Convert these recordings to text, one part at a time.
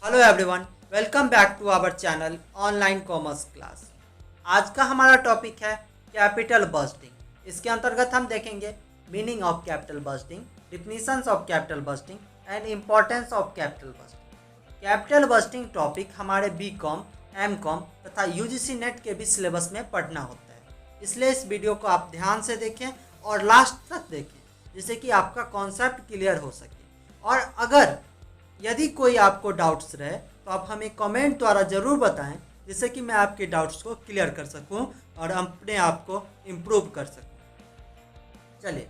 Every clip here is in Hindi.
Hello everyone, welcome back to our channel online commerce class. आज का हमारा टॉपिक है कैपिटल बजटिंग। इसके अंतर्गत हम देखेंगे meaning of capital budgeting, definitions of capital budgeting and importance of capital budgeting. Capital budgeting topic हमारे बीकॉम, एमकॉम तथा यूजीसी नेट के भी सिलेबस में पढ़ना होता है, इसलिए इस वीडियो को आप ध्यान से देखें और लास्ट तक देखें, जिससे कि आपका कॉन्सेप्ट क्लियर हो सके। और अगर यदि कोई आपको डाउट्स रहे तो आप हमें कमेंट द्वारा ज़रूर बताएं, जिससे कि मैं आपके डाउट्स को क्लियर कर सकूं और अपने आप को इम्प्रूव कर सकूं। चलिए,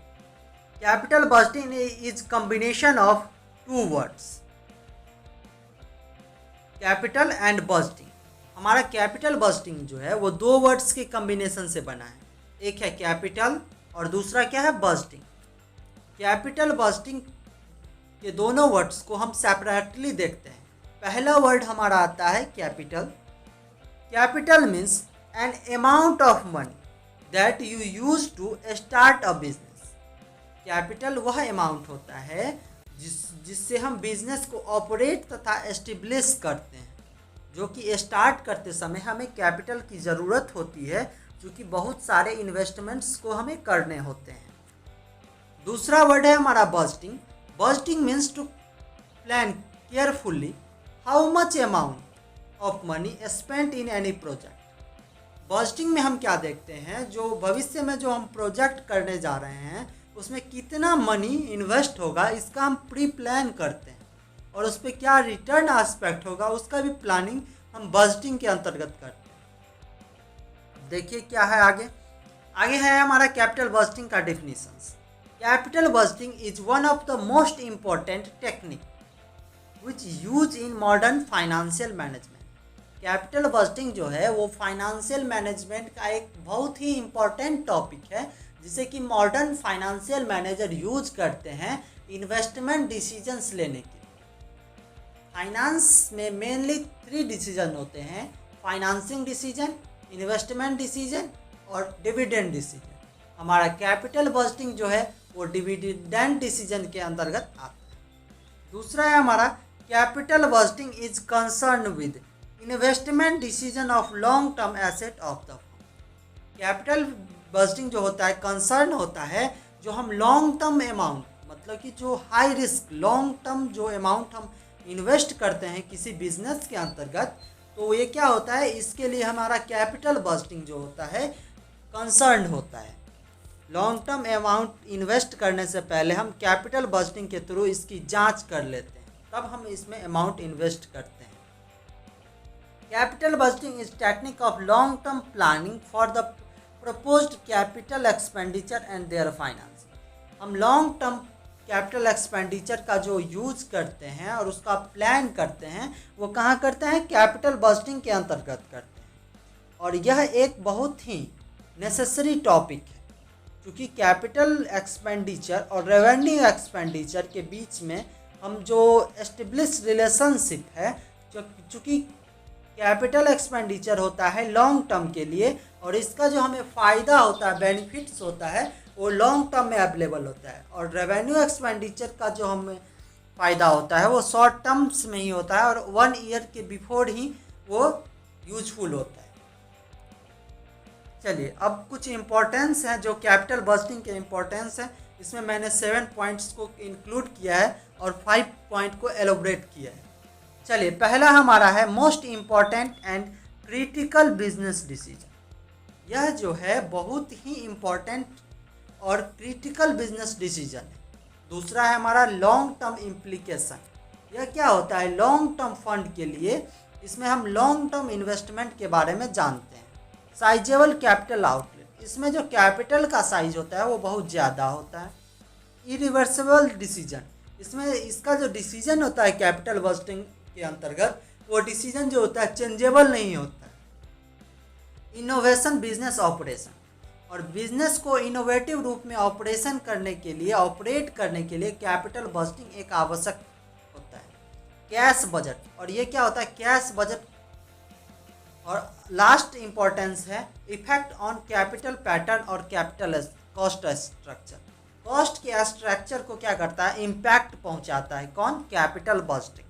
capital budgeting is combination of two words, capital and budgeting. हमारा कैपिटल बजटिंग जो है वो दो वर्ड्स के कॉम्बिनेशन से बना है, एक है कैपिटल और दूसरा क्या है, बजटिंग। कैपिटल बजटिंग के दोनों वर्ड्स को हम सेपरेटली देखते हैं। पहला वर्ड हमारा आता है capital. Capital means an amount of money that you use to start a business. Capital वह अमाउंट होता है जिससे हम बिजनेस को ऑपरेट तथा एस्टेब्लिश करते हैं, जो कि स्टार्ट करते समय हमें कैपिटल की ज़रूरत होती है, क्योंकि बहुत सारे इन्वेस्टमेंट्स को हमें करने होते हैं। दूसरा वर्ड है हमारा budgeting. Budgeting means to plan carefully how much amount of money spent in any project. Budgeting में हम क्या देखते हैं, जो भविष्य में जो हम प्रोजेक्ट करने जा रहे हैं उसमें कितना मनी इन्वेस्ट होगा, इसका हम प्री प्लान करते हैं, और उस पर क्या रिटर्न एस्पेक्ट होगा उसका भी प्लानिंग हम बजटिंग के अंतर्गत करते हैं। देखिए क्या है आगे है हमारा कैपिटल बजटिंग का definitions. Capital budgeting is one of the most important technique which used in modern financial management. Capital budgeting जो है वो फाइनेंशियल मैनेजमेंट का एक बहुत ही इम्पोर्टेंट टॉपिक है, जिसे कि मॉडर्न फाइनेंशियल मैनेजर यूज करते हैं इन्वेस्टमेंट डिसीजंस लेने के लिए। फाइनेंस में मेनली 3 डिसीजन होते हैं, फाइनेंसिंग डिसीजन, इन्वेस्टमेंट डिसीजन और डिविडेंड डिसीजन। हमारा कैपिटल बजटिंग जो है वो डिविडेंड डिसीजन के अंतर्गत आता है। दूसरा है हमारा capital budgeting is concern with investment decision of long term asset of the firm. Capital budgeting जो होता है कंसर्न होता है जो हम लॉन्ग टर्म अमाउंट, मतलब कि जो हाई रिस्क लॉन्ग टर्म जो अमाउंट हम इन्वेस्ट करते हैं किसी बिजनेस के अंतर्गत, तो ये क्या होता है, इसके लिए हमारा कैपिटल बजटिंग जो होता है कंसर्न होता है। लॉन्ग टर्म अमाउंट इन्वेस्ट करने से पहले हम कैपिटल बजटिंग के थ्रू इसकी जांच कर लेते हैं, तब हम इसमें अमाउंट इन्वेस्ट करते हैं। Capital budgeting is technique of long term planning for the proposed capital expenditure and their finance. हम लॉन्ग टर्म कैपिटल एक्सपेंडिचर का जो यूज करते हैं और उसका प्लान करते हैं, वो कहाँ करते हैं, कैपिटल बजटिंग के अंतर्गत करते हैं। और यह एक बहुत ही नेसेसरी टॉपिक है, क्योंकि कैपिटल एक्सपेंडिचर और रेवेन्यू एक्सपेंडिचर के बीच में हम जो एस्टेब्लिश रिलेशनशिप है, चूँकि कैपिटल एक्सपेंडिचर होता है लॉन्ग टर्म के लिए, और इसका जो हमें फ़ायदा होता है, बेनिफिट्स होता है, वो लॉन्ग टर्म में अवेलेबल होता है। और रेवेन्यू एक्सपेंडिचर का जो हमें फ़ायदा होता है वो शॉर्ट टर्म्स में ही होता है और 1 ईयर के बिफोर ही वो यूजफुल होता है। चलिए, अब कुछ इम्पोर्टेंस हैं जो कैपिटल बजटिंग के इम्पोर्टेंस हैं, इसमें मैंने 7 पॉइंट्स को इंक्लूड किया है और 5 पॉइंट को एलोबरेट किया है। चलिए, पहला हमारा है most important and critical business decision. यह जो है बहुत ही इम्पॉर्टेंट और क्रिटिकल बिजनेस डिसीजन है। दूसरा है हमारा लॉन्ग टर्म इम्प्लीकेशन। यह क्या होता है, लॉन्ग टर्म फंड के लिए इसमें हम लॉन्ग टर्म इन्वेस्टमेंट के बारे में जानते हैं। साइजेबल कैपिटल आउटलेट, इसमें जो कैपिटल का साइज होता है वो बहुत ज़्यादा होता है। इरिवर्सिबल डिसीजन, इसमें इसका जो डिसीजन होता है कैपिटल बजटिंग के अंतर्गत, वो डिसीजन जो होता है चेंजेबल नहीं होता है। इनोवेशन बिजनेस ऑपरेशन, और बिजनेस को इनोवेटिव रूप में ऑपरेशन करने के लिए, ऑपरेट करने के लिए कैपिटल बजटिंग एक आवश्यक होता है। कैश बजट, और ये क्या होता है, कैश बजट। और लास्ट इम्पोर्टेंस है इफेक्ट ऑन कैपिटल पैटर्न और कैपिटल कॉस्ट स्ट्रक्चर। कॉस्ट के स्ट्रक्चर को क्या करता है, इम्पैक्ट पहुंचाता है कौन, कैपिटल बजटिंग।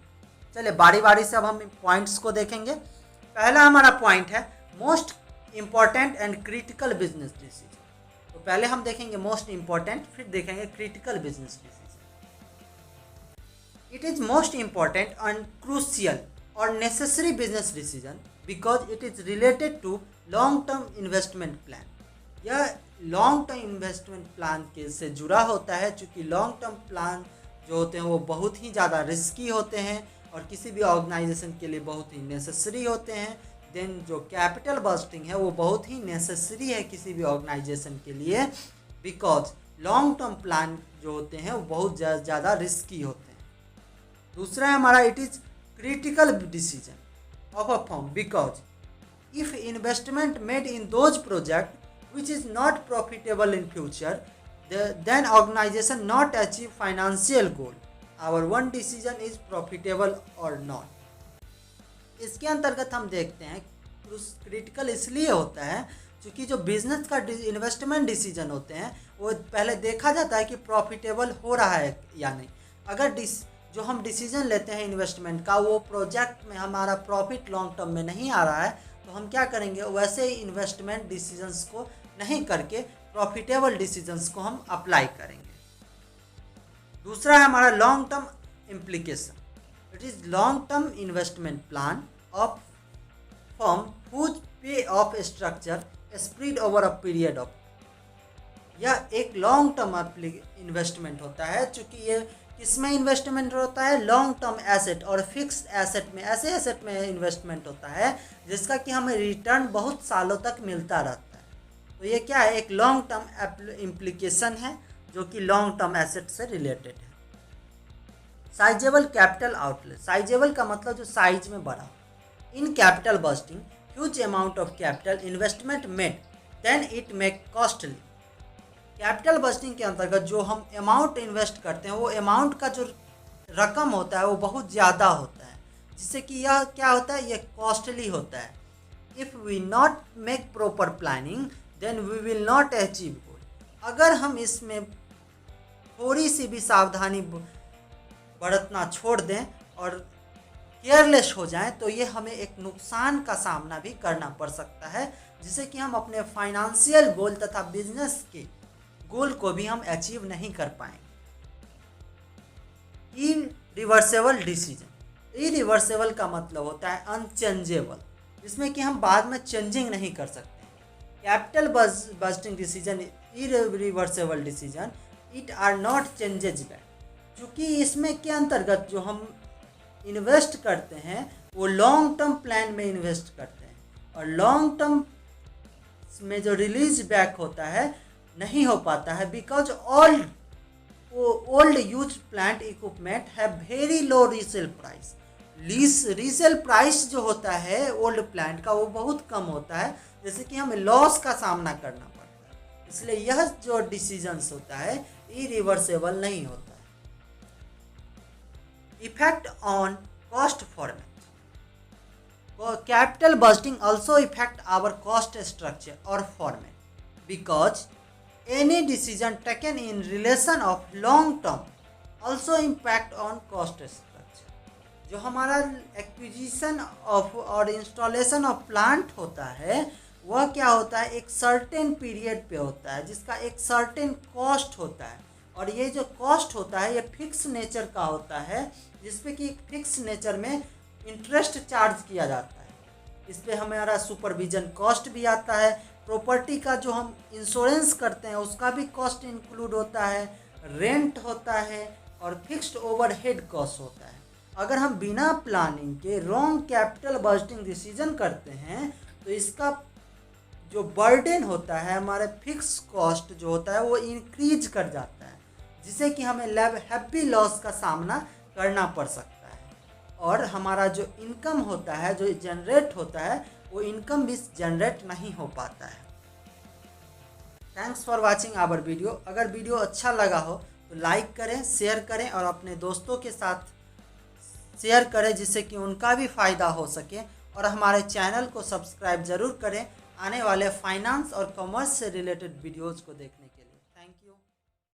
चलिए बारी बारी से अब हम पॉइंट्स को देखेंगे। पहला हमारा पॉइंट है most important and critical business decision. तो पहले हम देखेंगे मोस्ट इम्पॉर्टेंट, फिर देखेंगे critical business decision. It is most important and crucial और necessary business decision because it is related to long term investment plan. यह लॉन्ग टर्म इन्वेस्टमेंट प्लान के से जुड़ा होता है, चूँकि लॉन्ग टर्म प्लान जो होते हैं वो बहुत ही ज़्यादा रिस्की होते हैं और किसी भी ऑर्गेनाइजेशन के लिए बहुत ही नेसेसरी होते हैं। देन जो कैपिटल बस्टिंग है वो बहुत ही नेसेसरी है किसी भी ऑर्गेनाइजेशन के लिए, बिकॉज लॉन्ग टर्म प्लान जो होते हैं वो बहुत ज़्यादा रिस्की होते हैं। दूसरा है हमारा it is critical decision of a firm because if investment made in those project which is not profitable in future, then organization not achieve financial goal. Our one decision is profitable or not. इसके अंतर्गत हम देखते हैं क्रिटिकल इसलिए होता है क्योंकि जो बिजनेस का इन्वेस्टमेंट डिसीजन होते हैं वो पहले देखा जाता है कि प्रॉफिटेबल हो रहा है या नहीं। अगर जो हम डिसीजन लेते हैं इन्वेस्टमेंट का वो प्रोजेक्ट में हमारा प्रॉफिट लॉन्ग टर्म में नहीं आ रहा है तो हम क्या करेंगे, वैसे ही इन्वेस्टमेंट डिसीजंस को नहीं करके प्रॉफिटेबल डिसीजंस को हम अप्लाई करेंगे। दूसरा है हमारा long term implication. It is long term investment plan of firm whose pay off structure spread over a period of. यह एक लॉन्ग टर्म इन्वेस्टमेंट होता है, चूँकि ये किसमें इन्वेस्टमेंट होता है, लॉन्ग टर्म एसेट और फिक्स्ड एसेट में, ऐसे एसेट में इन्वेस्टमेंट होता है जिसका कि हमें रिटर्न बहुत सालों तक मिलता रहता है। तो ये क्या है, एक लॉन्ग टर्म इम्प्लीकेशन है जो कि लॉन्ग टर्म एसेट से रिलेटेड है। Sizable capital outlay. साइजेबल का मतलब जो साइज में बड़ा। In capital busting huge amount of capital investment made then it make costly. Capital busting के अंतर्गत जो हम अमाउंट इन्वेस्ट करते हैं वो अमाउंट का जो रकम होता है वो बहुत ज़्यादा होता है, जिससे कि यह क्या होता है, ये कॉस्टली होता है। If we not make proper planning then we will not achieve goal. अगर हम इसमें थोड़ी सी भी सावधानी बरतना छोड़ दें और केयरलेस हो जाएं तो ये हमें एक नुकसान का सामना भी करना पड़ सकता है, जिससे कि हम अपने फाइनेंशियल गोल तथा बिजनेस के गोल को भी हम अचीव नहीं कर पाएंगे। Irreversible decision. इरिवर्सेबल का मतलब होता है अनचेंजेबल, जिसमें कि हम बाद में चेंजिंग नहीं कर सकते। Capital busting decision irreversible decision it are not changeable, क्योंकि इसमें के अंतर्गत जो हम इन्वेस्ट करते हैं वो लॉन्ग टर्म प्लान में इन्वेस्ट करते हैं और लॉन्ग टर्म में जो रिलीज बैक होता है नहीं हो पाता है, because old use plant equipment है very low resale price. Resale price जो होता है ओल्ड प्लांट का वो बहुत कम होता है, जैसे कि हमें लॉस का सामना करना पड़ता है। इसलिए यह जो डिसीजंस होता है इरिवर्सेबल नहीं होता है। Effect on cost format. Capital busting also effect our cost structure और format because any decision taken in relation of long term also impact on cost structure। जो हमारा एक्विजिशन ऑफ और इंस्टॉलेशन ऑफ प्लांट होता है वह क्या होता है, एक सर्टेन पीरियड पे होता है जिसका एक सर्टेन कॉस्ट होता है, और ये जो कॉस्ट होता है ये फिक्स नेचर का होता है, जिसपे कि एक फिक्स नेचर में इंटरेस्ट चार्ज किया जाता है। इस पर हमारा सुपरविजन कॉस्ट भी आता है, प्रॉपर्टी का जो हम इंश्योरेंस करते हैं उसका भी कॉस्ट इंक्लूड होता है, रेंट होता है और फिक्स्ड ओवरहेड कॉस्ट होता है। अगर हम बिना प्लानिंग के रॉन्ग कैपिटल बजटिंग डिसीजन करते हैं तो इसका जो बर्डन होता है, हमारे फिक्स कॉस्ट जो होता है वो इंक्रीज कर जाता है, जिससे कि हमें हैवी लॉस का सामना करना पड़ सकता है, और हमारा जो इनकम होता है जो जनरेट होता है वो इनकम भी जनरेट नहीं हो पाता है। Thanks for watching our video. अगर वीडियो अच्छा लगा हो तो लाइक करें, शेयर करें और अपने दोस्तों के साथ शेयर करें, जिससे कि उनका भी फ़ायदा हो सके, और हमारे चैनल को सब्सक्राइब ज़रूर करें आने वाले फाइनेंस और कॉमर्स से रिलेटेड वीडियोज़ को देखने